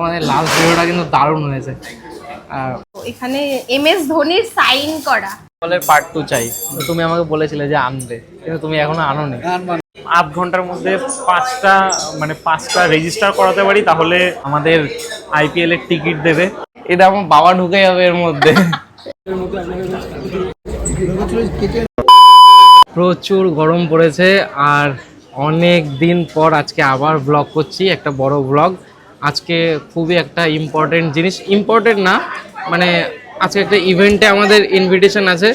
আমাদের লাস্ট ভিডিওটা কিন্তু দারুণ হয়েছে। এখানে এমএস ধোনির সাইন করা বলের পার্ট 2 চাই। তো তুমি আমাকে বলেছিলে যে আনবে, কিন্তু তুমি এখনো আনোনি। 8 ঘন্টার মধ্যে 5টা রেজিস্টার করাতে পারি, তাহলে আমাদের আইপিএল এর টিকিট দেবে। এটা আমার বাবা ঢুকে যাবে এর মধ্যে। প্রচুর গরম পড়েছে, আর অনেক দিন পর আজকে আবার ব্লগ করছি, একটা বড় ব্লগ। আজকে খুবই একটা ইম্পর্টেন্ট জিনিস, ইম্পর্টেন্ট না মানে আজকে একটা ইভেন্টে আমাদের ইনভিটেশন আছে,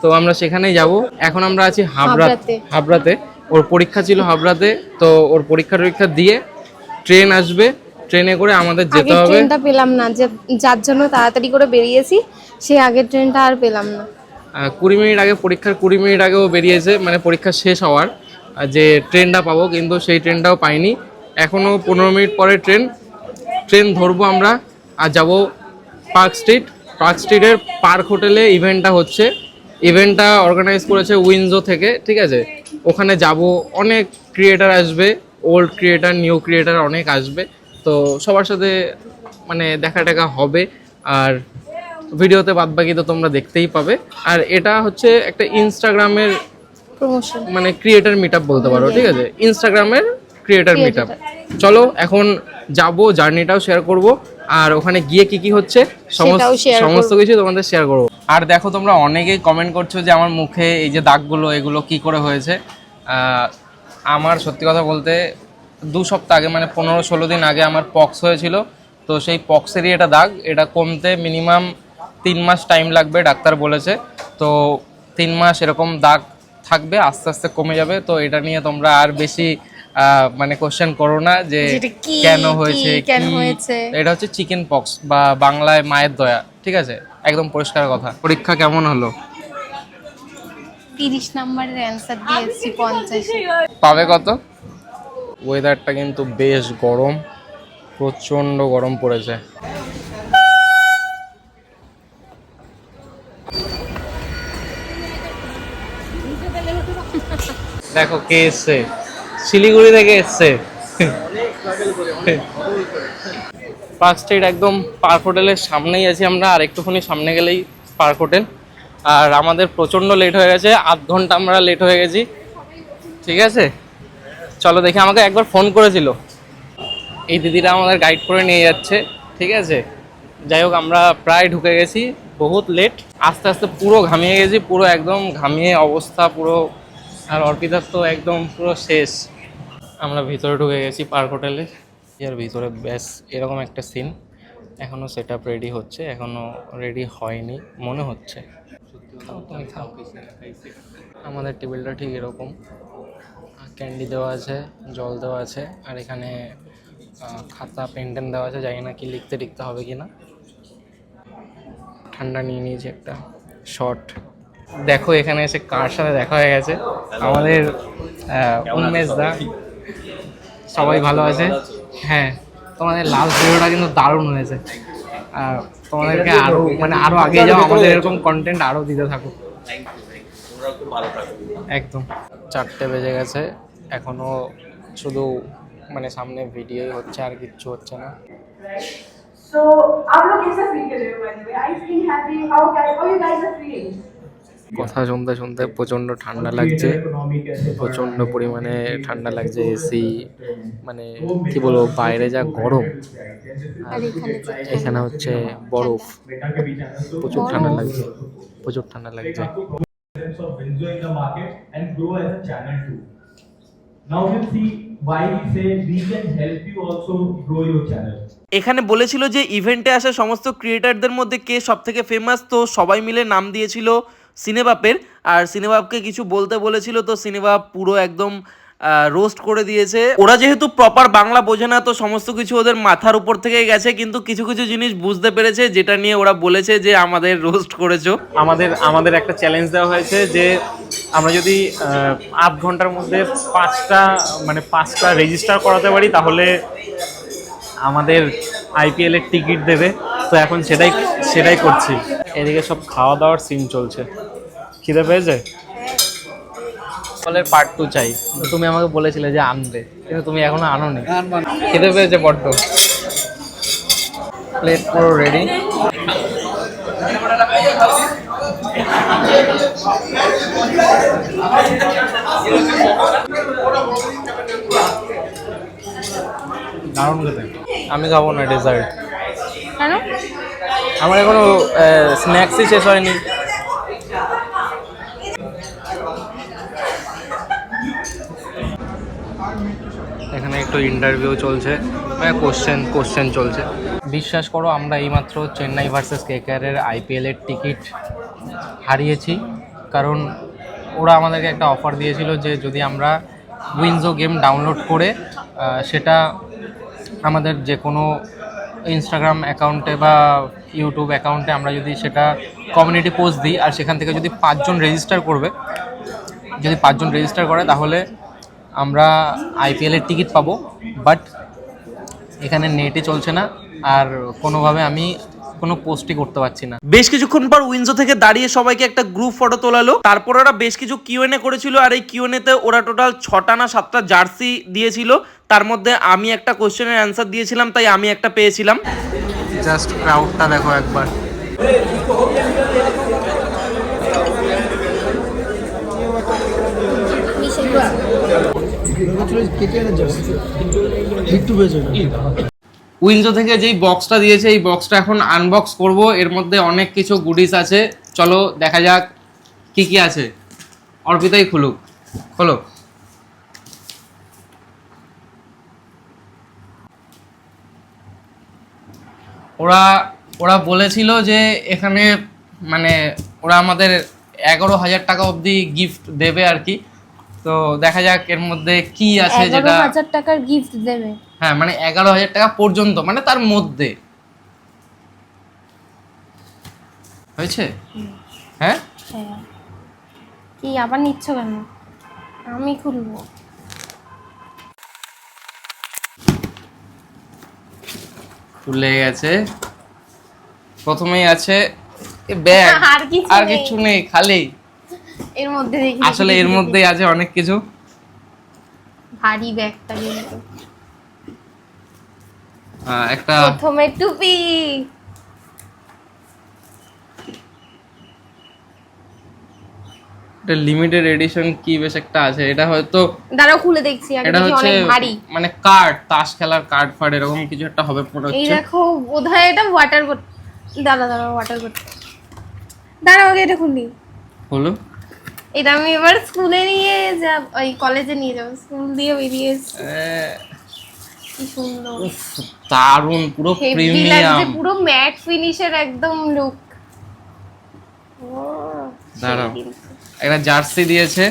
তো আমরা সেখানেই যাব। এখন আমরা আছি হাবড়াতে। ওর পরীক্ষা ছিল হাবড়াতে, তো ওর পরীক্ষা দিয়ে ট্রেন আসবে, ট্রেনে করে আমাদের যেতে হবে। ট্রেনটা পেলাম না, যার জন্য তাড়াতাড়ি করে বেরিয়েছি, সেই আগের ট্রেনটা আর পেলাম না। 20 মিনিট আগে, পরীক্ষার 20 মিনিট আগেও বেরিয়েছে, মানে পরীক্ষা শেষ হওয়ার যে ট্রেনটা পাবো, কিন্তু সেই ট্রেনটাও পাইনি। এখনও 15 মিনিট পরে ট্রেন ধরবো আমরা, আর যাব পার্ক স্ট্রিটের পার্ক হোটেলে ইভেন্টটা হচ্ছে। ইভেন্টটা অর্গানাইজ করেছে উইনজো থেকে, ঠিক আছে। ওখানে যাব, অনেক ক্রিয়েটার আসবে, ওল্ড ক্রিয়েটার, নিউ ক্রিয়েটার অনেক আসবে, তো সবার সাথে মানে দেখা হবে। আর ভিডিওতে বাদবাকি তো তোমরা দেখতেই পাবে। আর এটা হচ্ছে একটা ইনস্টাগ্রামের প্রমোশন, মানে ক্রিয়েটার মিট আপ বলতে পারো, ঠিক আছে, ইনস্টাগ্রামের ক্রিয়েটার মিট আপ। চলো এখন যাব, জার্নিটাও শেয়ার করব, আর ওখানে গিয়ে কি হচ্ছে সমস্ত কিছু তোমাদের শেয়ার করবো। আর দেখো, তোমরা অনেকেই কমেন্ট করছো যে আমার মুখে এই যে দাগগুলো, এগুলো কি করে হয়েছে। আমার সত্যি কথা বলতে 2 সপ্তাহ আগে, মানে 15-16 দিন আগে আমার পক্স হয়েছিল। তো সেই পক্সেরই এটা দাগ, এটা কমতে মিনিমাম 3 মাস টাইম লাগবে, ডাক্তার বলেছে। তো 3 মাস এরকম দাগ থাকবে, আস্তে আস্তে কমে যাবে। তো এটা নিয়ে তোমরা আর বেশি মানে কোশ্চেন করো না যে কেন হয়েছে। এটা হচ্ছে চিকেন পক্স, বা বাংলায় মায়ের দয়া, ঠিক আছে, একদম পরিষ্কার কথা। পরীক্ষা কেমন হলো? 30 নম্বরের অ্যানসার দিয়েছি 50। পাবে কত? ওয়েদারটা কিন্তু বেশ গরম, প্রচন্ড গরম পড়েছে। দেখো কে এসছে, শিলিগুড়ি থেকে এসছে। পার্ক স্ট্রিট একদম পার্ক হোটেলের সামনেই আছি আমরা, আর একটুখানি সামনে গেলেই পার্ক হোটেল। আর আমাদের প্রচণ্ড লেট হয়ে গেছে, 8 ঘন্টা আমরা লেট হয়ে গেছি, ঠিক আছে। চলো দেখি, আমাকে একবার ফোন করেছিল, এই দিদিরা আমাদের গাইড করে নিয়ে যাচ্ছে, ঠিক আছে। যাই হোক, আমরা প্রায় ঢুকে গেছি, বহুত লেট, আস্তে আস্তে পুরো ঘামিয়ে গেছি, পুরো একদম ঘামিয়ে অবস্থা পুরো। আর অর্পিতার তো একদম পুরো শেষ। আমরা ভিতরে ঢুকে গেছি পার্ক হোটেলে, এর ভিতরে ব্যাস এরকম একটা সিন। এখনও সেট আপ রেডি হচ্ছে, এখনও রেডি হয়নি মনে হচ্ছে। আমাদের টেবিলটা ঠিক এরকম, ক্যান্ডি দেওয়া আছে, জল দেওয়া আছে, আর এখানে খাতা পেন দেওয়া আছে, জানি না কি লিখতে হবে কি না। ঠান্ডা নিয়ে নিয়েছি একটা শট। দেখো এখানে এসে কার সাথে দেখা হয়ে গেছে, আমাদের উন্মেষ দা। সবাই ভালো আছে? হ্যাঁ, তোমাদের লাস্ট ভিডিওটা কিন্তু দারুণ হয়েছে। তোমাদেরকে আরো আগে যাও, আমাদের এরকম কন্টেন্ট আরো দিতে থাকো। একদম 4টে বেজে গেছে, এখনো শুধু মানে সামনে ভিডিওই হচ্ছে, আর কিচ্ছু হচ্ছে না। কথা শুনতে শুনতে প্রচণ্ড ঠান্ডা লাগছে, প্রচণ্ড পরিমাণে ঠান্ডা লাগছে। এসি মানে কি বলবো, বাইরে যা গরম, আর এখানে হচ্ছে বরফ, প্রচুর ঠান্ডা লাগছে, প্রচুর ঠান্ডা লাগছে। এখানে বলেছিল যে ইভেন্টে আসা সমস্ত ক্রিয়েটারদের মধ্যে কে সব থেকে ফেমাস, তো সবাই মিলে নাম দিয়েছিল সিনেবাপের। আর সিনেবাপকে কিছু বলতে বলেছিল, তো সিনেবাপ পুরো একদম রোস্ট করে দিয়েছে। ওরা যেহেতু প্রপার বাংলা বোঝে না, তো সমস্ত কিছু ওদের মাথার উপর থেকে গেছে, কিন্তু কিছু কিছু জিনিস বুঝতে পেরেছে, যেটা নিয়ে ওরা বলেছে যে আমাদের রোস্ট করেছো। আমাদের একটা চ্যালেঞ্জ দেওয়া হয়েছে যে আমরা যদি 8 ঘন্টার মধ্যে 5টা রেজিস্টার করাতে পারি, তাহলে আমাদের আইপিএল এর টিকিট দেবে। তো এখন সেটাই করছি। এদিকে সব খাওয়া দাওয়ার সিন চলছে। খিদে পেয়েছে? বলের পার্ট 2 চাই। তো তুমি আমাকে বলেছিলে যে আনবে, কিন্তু তুমি এখনো আনোনি। খিদে পেয়েছে বড্ড। প্লেট পুরো রেডি। দারুণ খেতে। আমি খাবো না ডেজার্ট, কেন? আমার এখনো স্ন্যাক্সই শেষ হয়নি। এখানে একটু ইন্টারভিউ চলছে, মানে কোশ্চেন চলছে। বিশ্বাস করো, আমরা এইমাত্র চেন্নাই ভার্সেস কেকেআরের আইপিএলের টিকিট হারিয়েছি, কারণ ওরা আমাদেরকে একটা অফার দিয়েছিল যে যদি আমরা উইনজো গেম ডাউনলোড করে সেটা আমাদের যে কোনো ইনস্টাগ্রাম অ্যাকাউন্টে বা ইউটিউব অ্যাকাউন্টে আমরা যদি সেটা কমিউনিটি পোস্ট দিই আর সেখান থেকে যদি 5 জন রেজিস্টার করে তাহলে আমরা আইপিএলের টিকিট পাবো। বাট এখানে নেটই চলছে না, আর কোনোভাবে আমি কোনো পোস্টই করতে পারছি না। বেশ কিছুক্ষণ পর উইন্ডো থেকে দাঁড়িয়ে সবাইকে একটা গ্রুপ ফটো তোলালো, তারপর ওরা বেশ কিছু কিউএনএ করেছিল, আর এই কিউএনএতে ওরা টোটাল 6টা না 7টা জার্সি দিয়েছিল। তার মধ্যে আমি একটা কোশ্চেনের অ্যান্সার দিয়েছিলাম, তাই আমি একটা পেয়েছিলাম। জাস্ট ক্রাউডটা দেখো একবার। উইন্ডো থেকে যেই বক্সটা দিয়েছে, এই বক্সটা এখন আনবক্স করব। এর মধ্যে অনেক কিছু গুডিস আছে, চলো দেখা যাক কি কি আছে। অর্পিতাই খুলুক, খোলো। ওরা বলেছিল যে এখানে মানে ওরা আমাদের 11,000 টাকা অবধি গিফট দেবে আর কি। তো দেখা যাক এর মধ্যে কি আছে। যেটা 11,000 টাকার গিফট দেবে? হ্যাঁ, মানে 11,000 টাকা পর্যন্ত, মানে তার মধ্যে হয়েছে। হ্যাঁ, কি আবার নিচ্ছ কেন? আমি খুলবো। খুলে গেছে। প্রথমেই আছে ব্যাগ, আর কিছু নেই, খালি। এর মধ্যে দেখি, আসলে এর মধ্যেই আছে অনেক কিছু। ভারী ব্যাগটা কিন্তু। একটা প্রথমে টুপি। এটা লিমিটেড এডিশন কি বেশ একটা আছে। এটা হয়তো দাঁড়াও খুলে দেখছি, আগে এটা দেখি হচ্ছে অনেক ভারী। মানে কার্ড, তাস খেলার কার্ড ফার্ড এরকম কিছু একটা হবে মনে এই হচ্ছে। দেখো, বোধহয় এটা ওয়াটার বটল। দাঁড়াও ওয়াটার বটল। দাঁড়াও আগে এটা খুলি। হলো, এটা আমি এবার স্কুলে নিয়ে যাব, ওই কলেজে নিয়ে যাব। স্কুল দিয়ে বেরিয়ে এসেছি। কি সুন্দর, দারুন, পুরো হেভি লাগছে, প্রিমিয়াম, পুরো ম্যাট ফিনিশের একদম লুক। দাঁড়াও, একটা জার্সি দিয়েছে।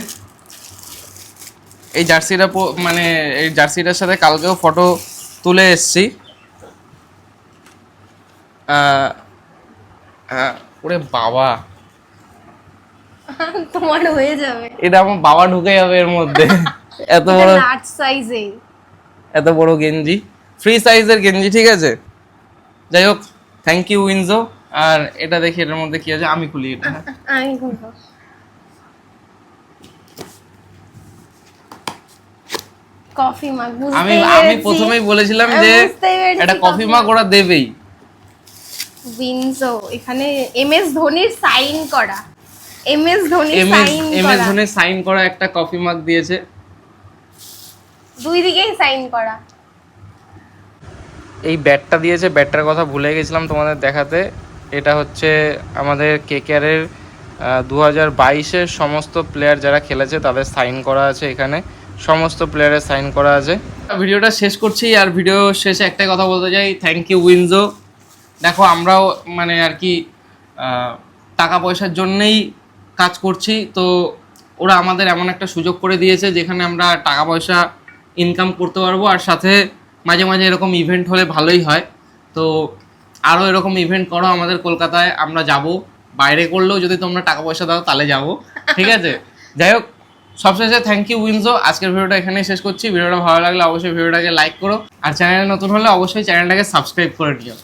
এই জার্সিটা মানে এই জার্সিটার সাথে কালকেও ফটো তুলে এসেছি। ওরে বাবা, তোমার হয়ে যাবে। এটা আমার বাবা ঢুকে যাবে এর মধ্যে। এত বড় লার্জ সাইজে, এত বড় গেঞ্জি, ফ্রি সাইজের গেঞ্জি, ঠিক আছে। যাই হোক, থ্যাংক ইউ উইনজো। আর এটা দেখি এটার মধ্যে কি আছে, আমি খুলি এটা। আমি খুলবো। কফি মাগ, আমি প্রথমেই বলেছিলাম যে একটা কফি মাগ ওরা দেবেই। উইনজো, এখানে এমএস ধোনির সাইন করা, এমএস ধোনির সাইন করা একটা কফি মাগ দিয়েছে, দুই দিকেই সাইন করা। এই ব্যাটটা দিয়েছে, ব্যাটটার কথা ভুলে গেছিলাম তোমাদের দেখাতে। এটা হচ্ছে আমাদের কেকেআরের 2022-এর সমস্ত প্লেয়ার যারা খেলেছে তাদের সাইন করা আছে এখানে, সমস্ত প্লেয়ারের সাইন করা আছে। ভিডিওটা শেষ করছি, আর ভিডিও শেষে একটাই কথা বলতে চাই, থ্যাংক ইউ উইনজো। দেখো, আমরাও মানে আর কি টাকা পয়সার জন্যেই কাজ করছি, তো ওরা আমাদের এমন একটা সুযোগ করে দিয়েছে যেখানে আমরা টাকা পয়সা ইনকাম করতে পারবো, আর সাথে মাঝে মাঝে এরকম ইভেন্ট হলে ভালোই হয়। তো আরও এরকম ইভেন্ট করো আমাদের কলকাতায়, আমরা যাব। বাইরে করলেও যদি তোমরা টাকা পয়সা দাও তাহলে যাব, ঠিক আছে। যাই হোক, সবশেষে থ্যাংক ইউ উইনজো। আজকের ভিডিওটা এখানেই শেষ করছি। ভিডিওটা ভালো লাগলে অবশ্যই ভিডিওটাকে লাইক করো, আর চ্যানেলে নতুন হলে অবশ্যই চ্যানেলটাকে সাবস্ক্রাইব করে নিও।